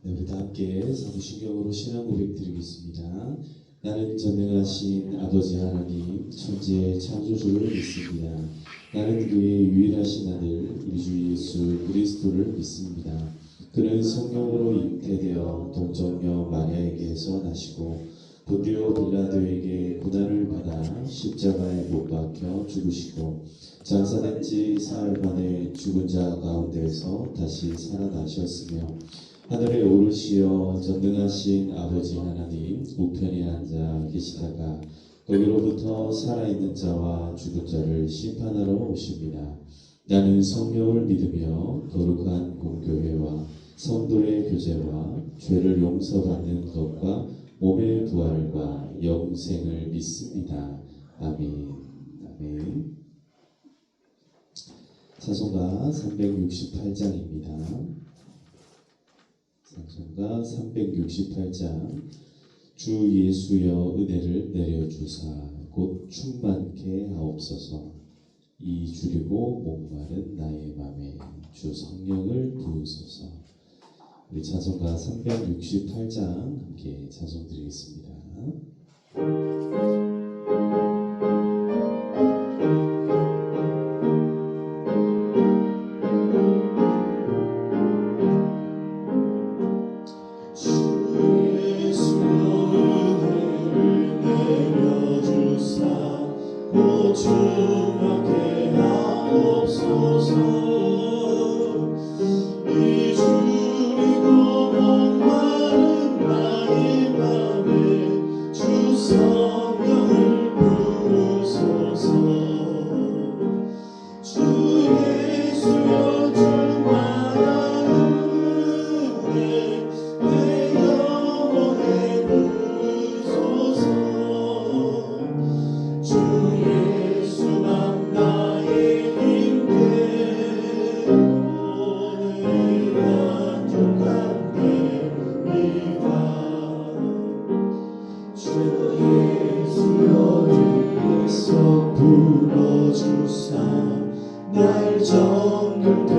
네, 우리 다 함께 사도신경으로 신앙 고백 드리겠습니다. 나는 전능하신 아버지 하나님 천지의 창조주를 믿습니다. 나는 그의 유일하신 아들 우리 주 예수 그리스도를 믿습니다. 그는 성령으로 잉태되어 동정녀 마리아에게서 나시고 본디오 빌라도에게 고난을 받아 십자가에 못 박혀 죽으시고 장사된 지 사흘 만에 죽은 자 가운데서 다시 살아나셨으며 하늘에 오르시어 전능하신 아버지 하나님 우편에 앉아 계시다가 거기로부터 살아있는 자와 죽은 자를 심판하러 오십니다. 나는 성령을 믿으며 거룩한 공교회와 성도의 교제와 죄를 용서받는 것과 몸의 부활과 영생을 믿습니다. 아멘. 아멘. 찬송가 368장입니다. 찬송가 368장. 주 예수여 은혜를 내려주사 곧 충만케 하옵소서. 이 주리고 목마른 나의 맘에 주 성령을 부으소서. 우리 찬송가 368장 함께 찬송 드리겠습니다. 충만케 하옵소서. 이 주리고 목마른 나의 맘에 주 성령을 부으소서. 주 예수여 충만한 은혜 내 영혼에 부으소서. 주 예수만 나의 힘되고 내 만족한 데이다. 주 예수여 위에서 불어주사 날 정결케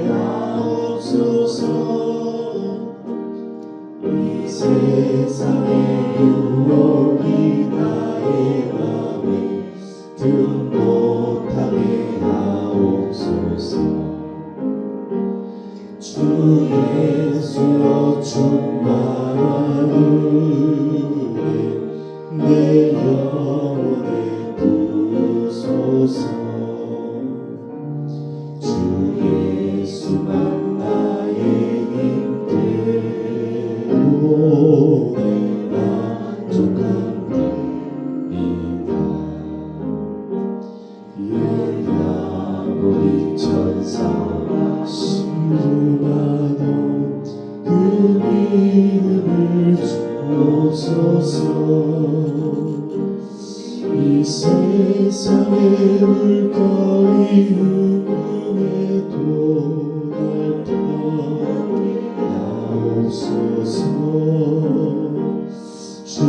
하옵소서. 이 세상의 유혹이 나의 맘에 등 못하게 하옵소서. 주 예수여 충만한 은혜 내 영혼에 부으소서. 주 예수만 나의 힘되고 내 만족한 데이다. 우리 천사와 신음하도 그 믿음을 주옵소서. 이 세상의 물거리 흑음에도 날 떠나옵소서. 주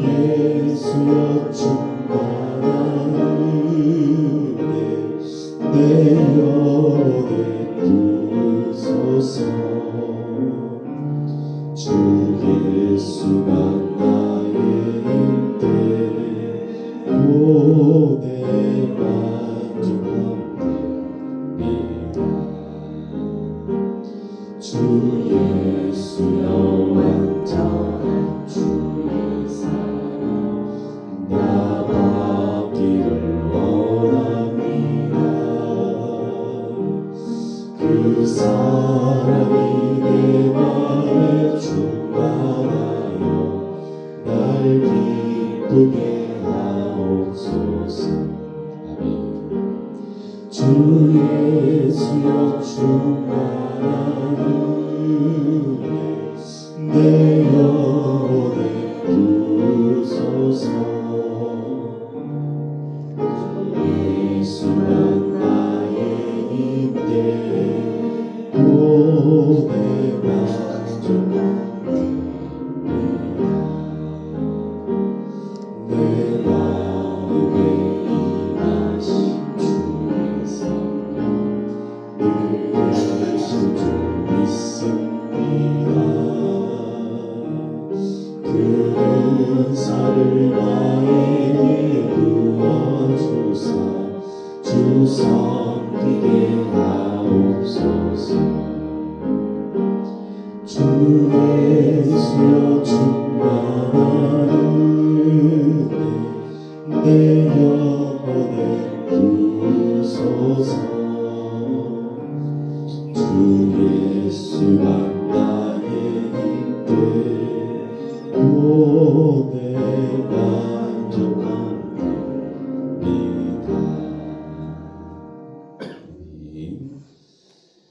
예수여 충만한 은혜 내 영혼에 부으소서. 주 예수만 나의 힘되고 내 만족한 데이다. 주 예수여 완전한 주의 사랑 나 받기를 원합니다. 그 사랑이 내 맘에 충만하여 날 기쁘게 하옵소서. 아멘. 주 예수여 충만한 은혜 내 영혼에 부으소서. 예수만 나의 힘되고 내 만족한 데이다. 내 마음에 임하신 주의 성령 늘 계신 줄 믿습니다. 주 예수여 충만한 은혜 내 영혼에 부소서 주 예수가 나의 힘돼 구원에 만족합니다.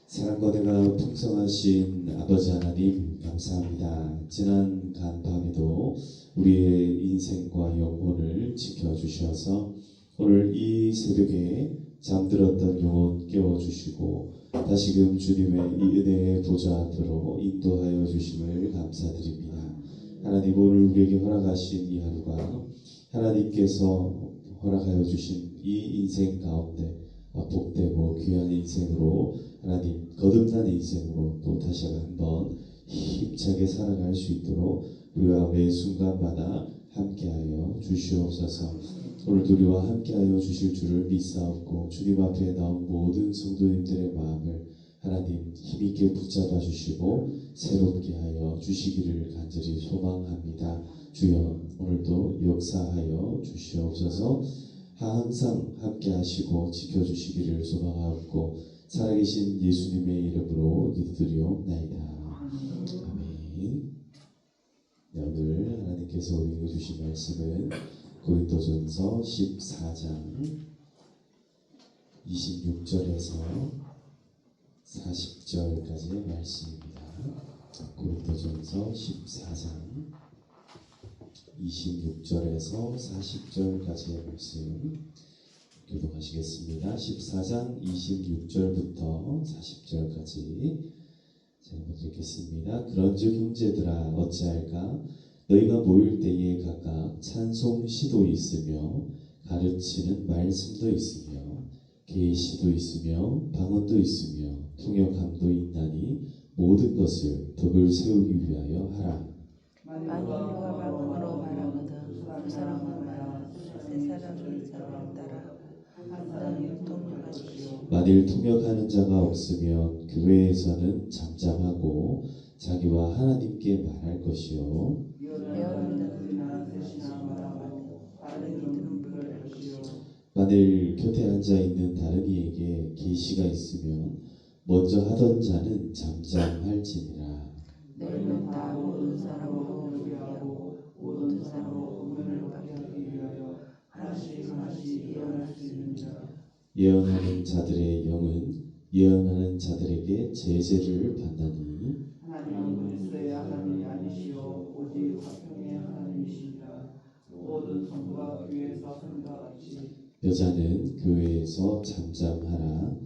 사랑과 은혜가 풍성하신 아버지 하나님 감사합니다. 지난 간밤에도 우리의 인생과 영혼을 지켜주셔서 오늘 이 새벽에 잠들었던 영혼 깨워주시고 다시금 주님의 이 은혜의 보좌 앞으로 인도하여 주심을 감사드립니다. 하나님 오늘 우리에게 허락하신 이 하루가 하나님께서 허락하여 주신 이 인생 가운데 복되고 귀한 인생으로 하나님 거듭난 인생으로 또 다시 한번 힘차게 살아갈 수 있도록 우리와 매 순간마다 함께하여 주시옵소서. 오늘도 우리와 함께하여 주실 줄을 믿사옵고 주님 앞에 나온 모든 성도님들의 마음을 하나님 힘있게 붙잡아 주시고 새롭게 하여 주시기를 간절히 소망합니다. 주여 오늘도 역사하여 주시옵소서. 항상 함께 하시고 지켜주시기를 소망하옵고 살아계신 예수님의 이름으로 기도드리옵나이다. 아멘. 네, 오늘 하나님께서 우리에게 주신 말씀은 고린도전서 14장 26절에서 40절까지의 말씀입니다. 고린도전서 14장 26절에서 40절까지의 말씀 교독하시겠습니다. 14장 26절부터 40절까지 제가 먼저 읽겠습니다. 그런즉 형제들아 어찌할까 너희가 모일 때에 각각 찬송 시도 있으며 가르치는 말씀도 있으며 계시도 있으며 방언도 있으며 통역함도 있나니 모든 것을 덕을 세우기 위하여 하라. 만일 누가 방언으로 말하거든 그 사람은 말하 세 사람이 사람을 따라 한다는 통역하시오. 만일 통역하는 자가 없으면 교회에서는 잠잠하고 자기와 하나님께 말할 것이요 배우는 자는 대신하 말하고 다른 이들은 부를 것이오. 만일 곁에 앉아 있는 다른 이에게 계시가 있으면 먼저 하던 자는 잠잠할지니라. 너희는 다 모든 사람으로 위하고 모든 사람으로 의문을 받기 위하여 하나씩 예언할 수 있느니라. 예언하는 자들의 영은 예언하는 자들에게 제재를 받나니 하나님은 그리스도의 하나님이 아니시오 오직 화평의 하나님이시니라. 모든 성도가 교회에서 함과 같이 여자는 교회에서 잠잠하라.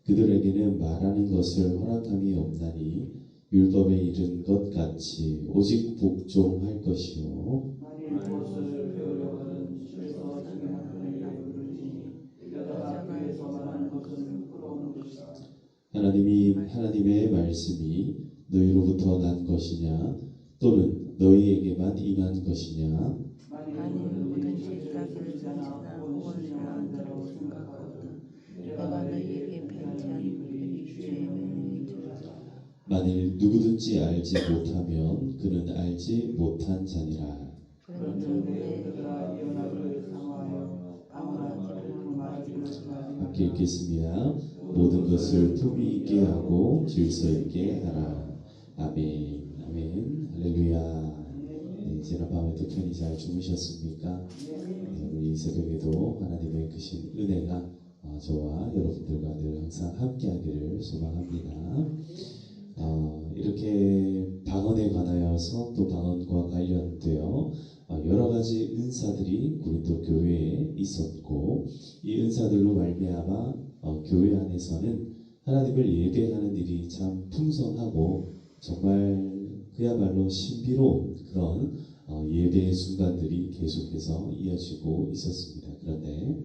그들에게는 말하는 것을 허락함이 없나니 율법에 이른 것 같이 오직 복종할 것이요 만일 무엇을 배우려거든 집에서 자기만 그에게 부르지니 여자가 교회에서 말하는 것은 부끄러운 것이다. 하나님의 말씀이 너희로부터 난 것이냐 또는 너희에게만 임한 것이냐 만일 누구든지 자기를 선지나 혹은 선한 자라고 생각하거든 내가 너희에게 편지한 이 주의 명령인 줄 알아. 만일 누구든지 알지 못하면 그는 알지 못한 자니라. 그런즉 내 그들아 예언하기를 사모하여 방언하기를 말하기를 함께 읽겠습니다. 모든 것을 품위 있게 하고 질서 있게 하라. 아멘. 아멘. 할렐루야. 네, 지난 밤에도 편히 잘 주무셨습니까? 네, 우리 이 새벽에도 하나님의 크신 은혜가 저와 여러분들과 늘 항상 함께하기를 소망합니다. 이렇게 방언에 관하여서 또 방언과 관련되어 여러 가지 은사들이 고린도 교회에 있었고 이 은사들로 말미암아 교회 안에서는 하나님을 예배하는 일이 참 풍성하고 정말 그야말로 신비로운 그런 예배의 순간들이 계속해서 이어지고 있었습니다. 그런데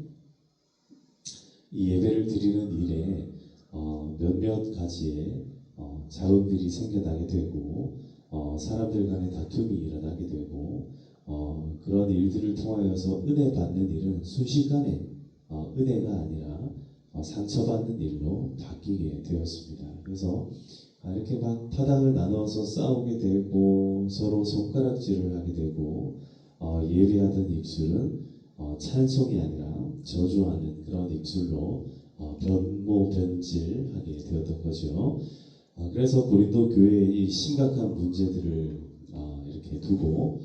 이 예배를 드리는 일에 몇몇 가지의 자음들이 생겨나게 되고 사람들 간의 다툼이 일어나게 되고 그런 일들을 통하여서 은혜 받는 일은 순식간에 은혜가 아니라 상처받는 일로 바뀌게 되었습니다. 그래서 이렇게 막 파당을 나눠서 싸우게 되고 서로 손가락질을 하게 되고 예배하던 입술은 찬송이 아니라 저주하는 그런 입술로 변모변질하게 되었던 거죠. 그래서 고린도 교회의 이 심각한 문제들을 이렇게 두고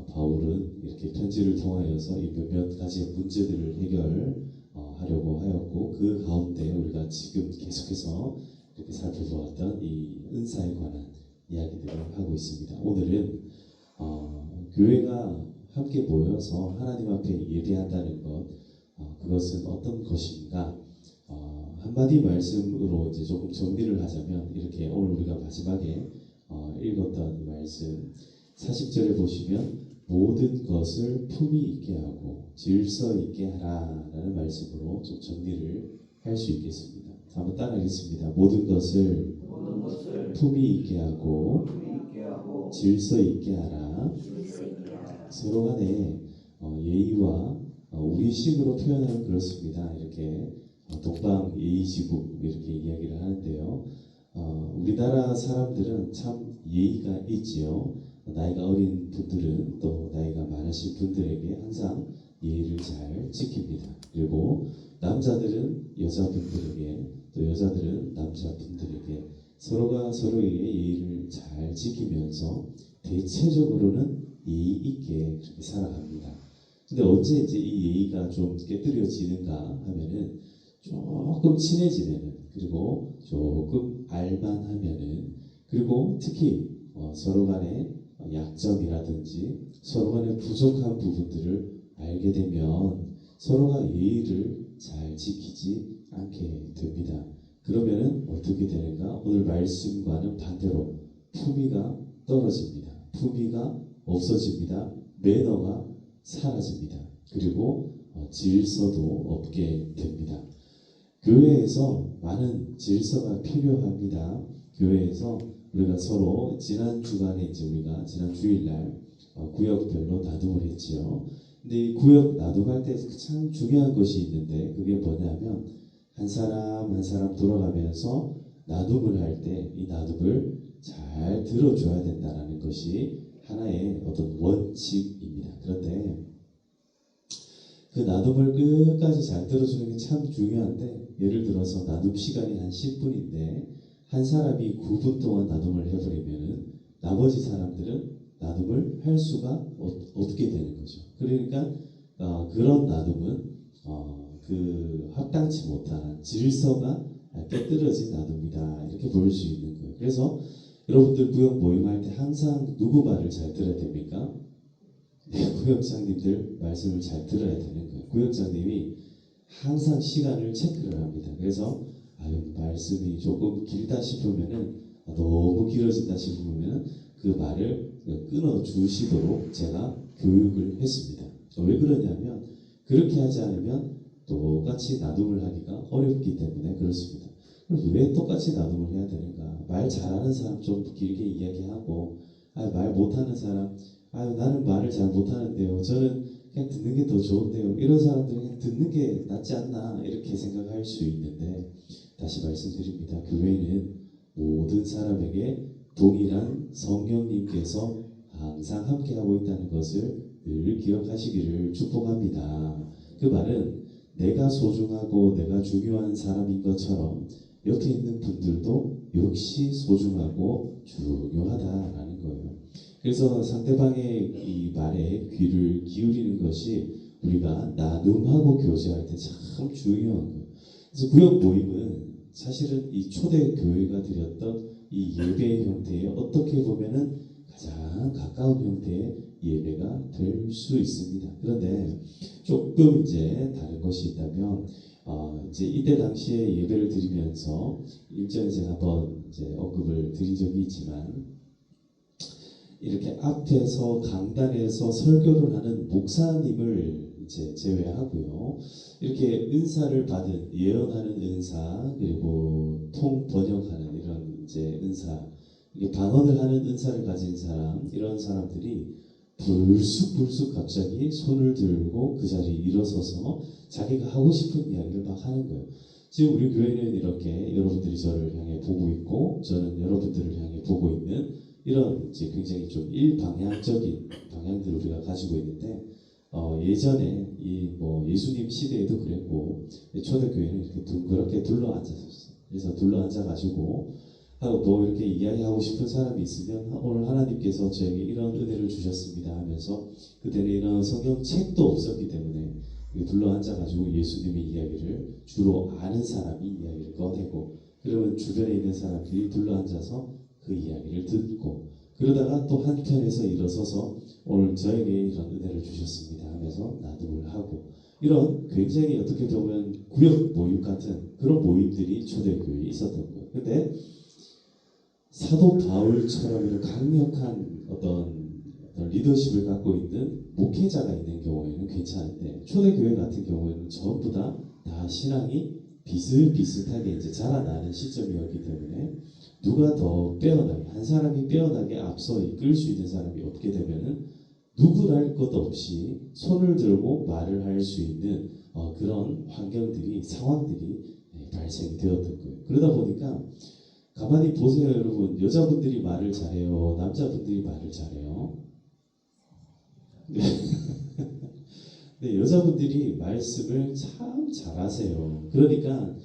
바울은 이렇게 편지를 통하여서 이 몇몇 가지의 문제들을 해결하려고 하였고 그 가운데 우리가 지금 계속해서 이렇게 살펴보았던 이 은사에 관한 이야기들을 하고 있습니다. 오늘은 교회가 함께 모여서 하나님 앞에 예배한다는 것, 그것은 어떤 것인가? 한마디 말씀으로 이제 조금 정리를 하자면 이렇게 오늘 우리가 마지막에 읽었던 이 말씀 40절에 보시면 모든 것을 품위 있게 하고 질서 있게 하라라는 말씀으로 좀 정리를 할 수 있겠습니다. 한번 따라하겠습니다. 모든 것을 품위 있게 하고 질서 있게 하라. 서로 간에 예의와 우리식으로 표현하면 그렇습니다. 이렇게 동방 예의지국 이렇게 이야기를 하는데요. 우리나라 사람들은 참 예의가 있지요. 나이가 어린 분들은 또 나이가 많으신 분들에게 항상 예의를 잘 지킵니다. 그리고 남자들은 여자분들에게 또 여자들은 남자분들에게 서로가 서로에게 예의를 잘 지키면서 대체적으로는 예의 있게 그렇게 살아갑니다. 근데 언제 이제 이 예의가 좀 깨뜨려지는가 하면은 조금 친해지면은 그리고 조금 알만하면은 그리고 특히 서로 간의 약점이라든지 서로 간의 부족한 부분들을 알게 되면 서로가 예의를 잘 지키지 않게 됩니다. 그러면은 어떻게 되는가? 오늘 말씀과는 반대로 품위가 떨어집니다. 품위가 없어집니다. 매너가 사라집니다. 그리고 질서도 없게 됩니다. 교회에서 많은 질서가 필요합니다. 교회에서 우리가 서로 지난 주간에 이제 우리가 지난 주일날 구역별로 나눔을 했지요. 근데 이 구역 나눔할 때 참 중요한 것이 있는데 그게 뭐냐면 한 사람 한 사람 돌아가면서 나눔을 할 때 이 나눔을 잘 들어줘야 된다는 것이 하나의 어떤 원칙입니다. 그런데 그 나눔을 끝까지 잘 들어주는 게 참 중요한데 예를 들어서 나눔 시간이 한 10분인데 한 사람이 9분 동안 나눔을 해버리면은 나머지 사람들은 나눔을 할 수가 없게 되는 거죠. 그러니까 그런 나눔은 그 합당치 못한 질서가 깨뜨려진 나눔이다 이렇게 볼 수 있는 거예요. 그래서 여러분들 구역 모임할 때 항상 누구 말을 잘 들어야 됩니까? 네, 구역장님들 말씀을 잘 들어야 되는 거예요. 구역장님이 항상 시간을 체크를 합니다. 그래서 말씀이 조금 길다 싶으면은 너무 길어진다 싶으면은 그 말을 끊어 주시도록 제가 교육을 했습니다. 왜 그러냐면 그렇게 하지 않으면 똑같이 나눔을 하기가 어렵기 때문에 그렇습니다. 그럼 왜 똑같이 나눔을 해야 되는가? 말 잘하는 사람 좀 길게 이야기하고 말 못하는 사람 나는 말을 잘 못하는데요. 저는 그냥 듣는 게 더 좋은데요. 이런 사람들은 그냥 듣는 게 낫지 않나 이렇게 생각할 수 있는데 다시 말씀드립니다. 교회는 모든 사람에게 동일한 성령님께서 항상 함께하고 있다는 것을 늘 기억하시기를 축복합니다. 그 말은 내가 소중하고 내가 중요한 사람인 것처럼 옆에 있는 분들도 역시 소중하고 중요하다라는 거예요. 그래서 상대방의 이 말에 귀를 기울이는 것이 우리가 나눔하고 교제할 때 참 중요한 거예요. 그래서 구역 모임은 사실은 이 초대 교회가 드렸던 이 예배의 형태에 어떻게 보면은 가장 가까운 형태의 예배가 될 수 있습니다. 그런데 조금 이제 다른 것이 있다면 이제 이때 당시에 예배를 드리면서 일전에 제가 한번 이제 언급을 드린 적이 있지만 이렇게 앞에서 강단에서 설교를 하는 목사님을 이제 제외하고요. 이렇게 은사를 받은 예언하는 은사 그리고 통 번역하는 이런 이제 은사 이게 방언을 하는 은사를 가진 사람 이런 사람들이 불쑥 갑자기 손을 들고 그 자리에 일어서서 자기가 하고 싶은 이야기를 막 하는 거예요. 지금 우리 교회는 이렇게 여러분들이 저를 향해 보고 있고 저는 여러분들을 향해 보고 있는 이런 이제 굉장히 좀 일방향적인 방향들을 우리가 가지고 있는데 예전에 이 뭐 예수님 시대에도 그랬고 초대교회는 이렇게 둥그렇게 둘러 앉았었어요. 그래서 둘러 앉아가지고 하고 뭐 이렇게 이야기하고 싶은 사람이 있으면 오늘 하나님께서 저에게 이런 은혜를 주셨습니다 하면서 그때는 이런 성경책도 없었기 때문에 둘러 앉아가지고 예수님의 이야기를 주로 아는 사람이 이야기를 꺼내고 그러면 주변에 있는 사람들이 둘러 앉아서 그 이야기를 듣고 그러다가 또 한편에서 일어서서 오늘 저에게 이런 은혜를 주셨습니다 하면서 나눔을 하고 이런 굉장히 어떻게 보면 구역 모임 같은 그런 모임들이 초대교회에 있었던 거예요. 근데 사도 바울처럼 이런 강력한 어떤 리더십을 갖고 있는 목회자가 있는 경우에는 괜찮은데 초대교회 같은 경우에는 전부 다 신앙이 비슷비슷하게 이제 자라나는 시점이었기 때문에 누가 더 빼어나게 한 사람이 빼어나게 앞서 이끌 수 있는 사람이 없게 되면은 누구랄 것 없이 손을 들고 말을 할 수 있는 그런 환경들이 상황들이 발생이 되었던 거예요. 그러다 보니까 가만히 보세요 여러분. 여자분들이 말을 잘해요? 남자분들이 말을 잘해요? 네, 여자분들이 말씀을 참 잘하세요. 그러니까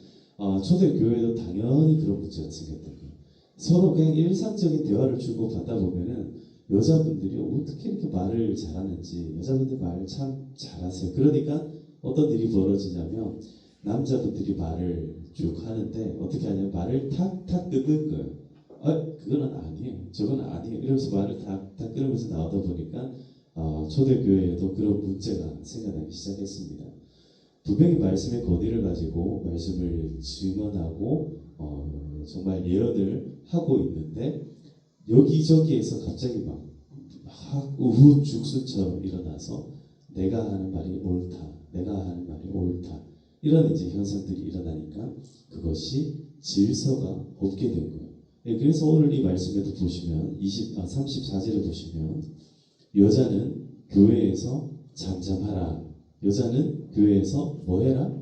초대교회도 당연히 그런 문제가 생겼던 거예요. 서로 그냥 일상적인 대화를 주고 받다 보면은 여자분들이 어떻게 이렇게 말을 잘하는지 여자분들 말을 참 잘하세요. 그러니까 어떤 일이 벌어지냐면 남자분들이 말을 쭉 하는데 어떻게 하냐면 말을 탁탁 끊는 거예요. 그거는 아니에요. 저건 아니에요. 이러면서 말을 탁탁 끊으면서 나오다 보니까 초대교회에도 그런 문제가 생겨나기 시작했습니다. 분명히 말씀의 권위를 가지고 말씀을 증언하고 정말 예언을 하고 있는데 여기저기에서 갑자기 막 우후죽순처럼 일어나서 내가 하는 말이 옳다, 내가 하는 말이 옳다 이런 이제 현상들이 일어나니까 그것이 질서가 없게 된 거예요. 그래서 오늘 이 말씀에도 보시면 34절에 보시면 여자는 교회에서 잠잠하라. 여자는 교회에서 뭐 해라?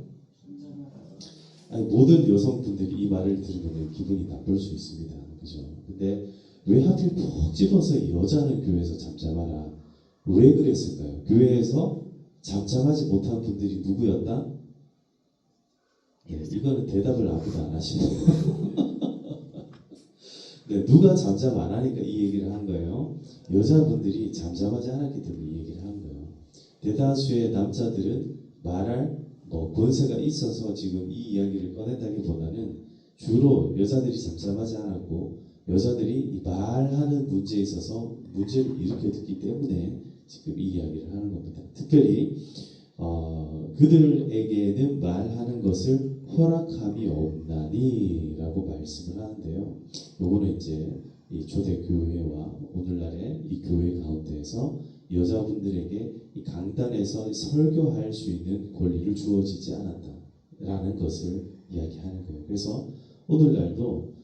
아니, 모든 여성분들이 이 말을 들으면 기분이 나쁠 수 있습니다. 그죠? 근데 왜 하필 푹 집어서 여자는 교회에서 잠잠하라? 왜 그랬을까요? 교회에서 잠잠하지 못한 분들이 누구였다? 네, 이거는 대답을 아무도 안 하시네요. 네, 누가 잠잠 안 하니까 이 얘기를 한 거예요. 여자분들이 잠잠하지 않았기 때문에 이 얘기를 한 거예요. 대다수의 남자들은 말할 권세가 있어서 지금 이 이야기를 꺼낸다기보다는 주로 여자들이 잠잠하지 않았고 여자들이 이 말하는 문제에 있어서 문제를 일으켰기 때문에 지금 이 이야기를 하는 겁니다. 특별히 그들에게는 말하는 것을 허락함이 없나니 라고 말씀을 하는데요. 요거는 이제 이 초대교회와 오늘날의 이 교회 가운데에서 여자분들에게 이 강단에서 설교할 수 있는 권리를 주어지지 않았다라는 것을 이야기하는 거예요. 그래서 오늘날도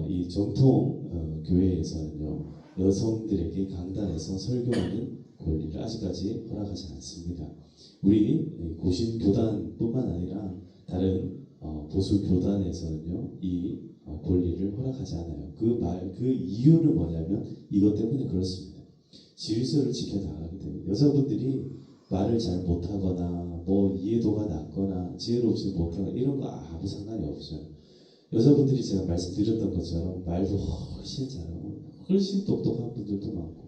이 정통 교회에서는요 여성들에게 강단에서 설교하는 권리를 아직까지 허락하지 않습니다. 우리 고신 교단뿐만 아니라 다른 보수 교단에서는요 이 권리를 허락하지 않아요. 그 이유는 뭐냐면 이것 때문에 그렇습니다. 질서를 지켜나가기 때문에 여자분들이 말을 잘 못하거나 뭐 이해도가 낮거나 지혜롭지 못하거나 이런 거 아무 상관이 없어요. 여자분들이 제가 말씀드렸던 것처럼 말도 훨씬 잘하고 훨씬 똑똑한 분들도 많고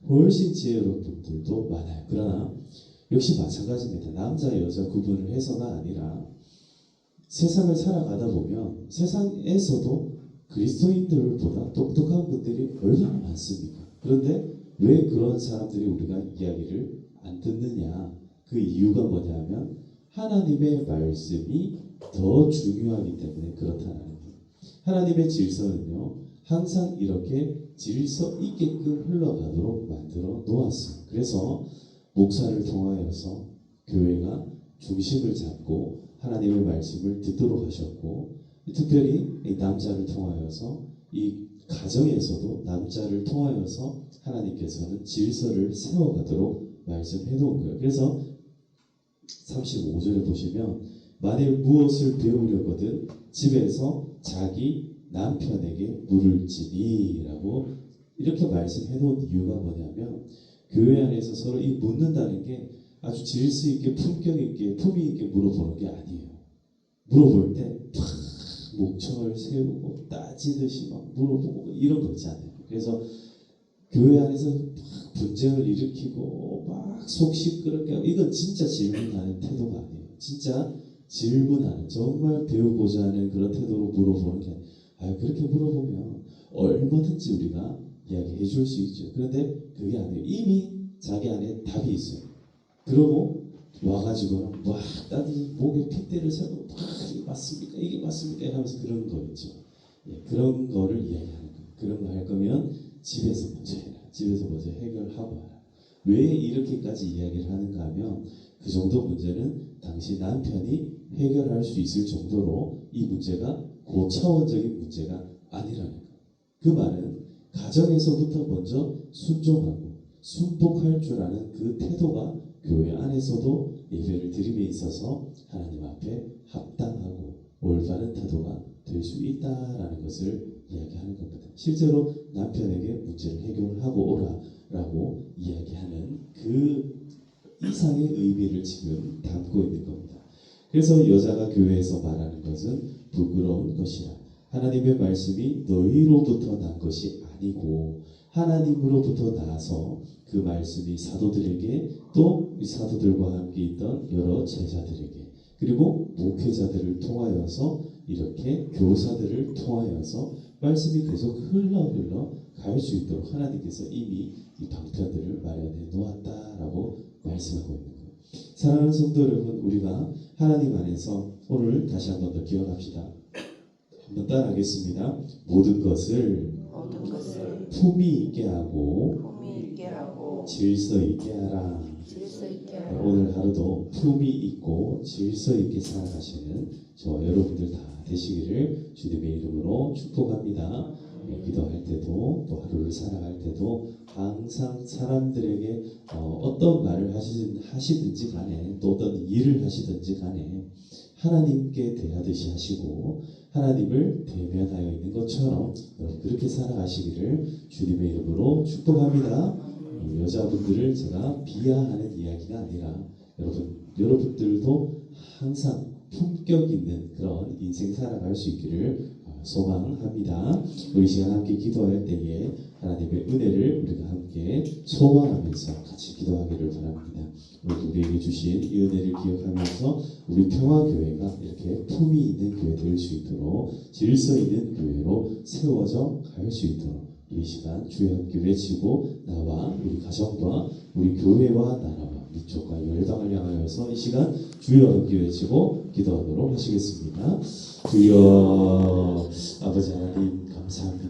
훨씬 지혜로운 분들도 많아요. 그러나 역시 마찬가지입니다. 남자 여자 구분을 해서가 아니라 세상을 살아가다 보면 세상에서도 그리스도인들보다 똑똑한 분들이 얼마나 많습니까? 그런데 왜 그런 사람들이 우리가 이야기를 안 듣느냐? 그 이유가 뭐냐면 하나님의 말씀이 더 중요하기 때문에 그렇다는 거예요. 하나님의 질서는요 항상 이렇게 질서 있게끔 흘러가도록 만들어 놓았어요. 그래서 목사를 통하여서 교회가 중심을 잡고 하나님의 말씀을 듣도록 하셨고 특별히 이 남자를 통하여서 이 가정에서도 남자를 통하여서 하나님께서는 질서를 세워가도록 말씀해 놓은 거예요. 그래서 35절에 보시면 만일 무엇을 배우려거든 집에서 자기 남편에게 물을지니라고 이렇게 말씀해 놓은 이유가 뭐냐면 교회 안에서 서로 이 묻는다는 게 아주 질서 있게 품격 있게 품위 있게 물어보는 게 아니에요. 물어볼 때 팍 목청을 세우고 따지듯이 막 물어보고 이런 거 있잖아요. 그래서 교회 안에서 막 분쟁을 일으키고 막 속 시끄럽게 하고 이건 진짜 질문하는 태도가 아니에요. 진짜 질문하는 정말 배우고자 하는 그런 태도로 물어보는 게 아니에요. 그렇게 물어보면 얼마든지 우리가 이야기해 줄 수 있죠. 그런데 그게 아니에요. 이미 자기 안에 답이 있어요. 그러고 와가지고는 막 따뜻히 목에 핏대를 세우고 막 이게 맞습니까? 이게 맞습니까? 하면서 그런 거 있죠. 그런 거를 이야기하는 거예요. 그런 거 할 거면 집에서 먼저 해라. 집에서 먼저 해결하고 와라. 왜 이렇게까지 이야기를 하는가 하면 그 정도 문제는 당시 남편이 해결할 수 있을 정도로 이 문제가 고차원적인 문제가 아니라는 거예요. 그 말은 가정에서부터 먼저 순종하고 순복할 줄 아는 그 태도가 교회 안에서도 예배를 드림에 있어서 하나님 앞에 합당하고 올바른 태도가 될 수 있다라는 것을 이야기하는 겁니다. 실제로 남편에게 문제를 해결하고 오라라고 이야기하는 그 이상의 의미를 지금 담고 있는 겁니다. 그래서 여자가 교회에서 말하는 것은 부끄러운 것이라. 하나님의 말씀이 너희로부터 난 것이 아니고 하나님으로부터 나서 그 말씀이 사도들에게 또 사도들과 함께 있던 여러 제자들에게 그리고 목회자들을 통하여서 이렇게 교사들을 통하여서 말씀이 계속 흘러 갈 수 있도록 하나님께서 이미 이 방편들을 마련해 놓았다라고 말씀하고 있는 거예요. 사랑하는 성도 여러분, 우리가 하나님 안에서 오늘 다시 한번 더 기억합시다. 한번 따라하겠습니다. 모든 것을 품위 있게 하고 질서 있게 하라. 오늘 하루도 품위 있고 질서 있게 살아가시는 저 여러분들 다 되시기를 주님의 이름으로 축복합니다. 기도할 때도 또 하루를 살아갈 때도 항상 사람들에게 어떤 말을 하시든지 간에 또 어떤 일을 하시든지 간에 하나님께 대하듯이 하시고 하나님을 대면하여 있는 것처럼 여러분 그렇게 살아가시기를 주님의 이름으로 축복합니다. 여자분들을 제가 비하하는 이야기가 아니라 여러분들도 항상 품격 있는 그런 인생 살아갈 수 있기를 소망합니다. 우리 시간 함께 기도할 때에 하나님의 은혜를 우리가 함께 소망하면서 같이 기도하기를 바랍니다. 우리에게 주신 이 은혜를 기억하면서 우리 평화교회가 이렇게 품위 있는 교회 될 수 있도록 질서 있는 교회로 세워져 갈 수 있도록 이 시간 주의 함께 외치고 나와 우리 가정과 우리 교회와 나라와 민족과 열방을 향하여서 이 시간 주여 함께 외치고 기도하도록 하시겠습니다. 주여 아버지 하나님 감사합니다.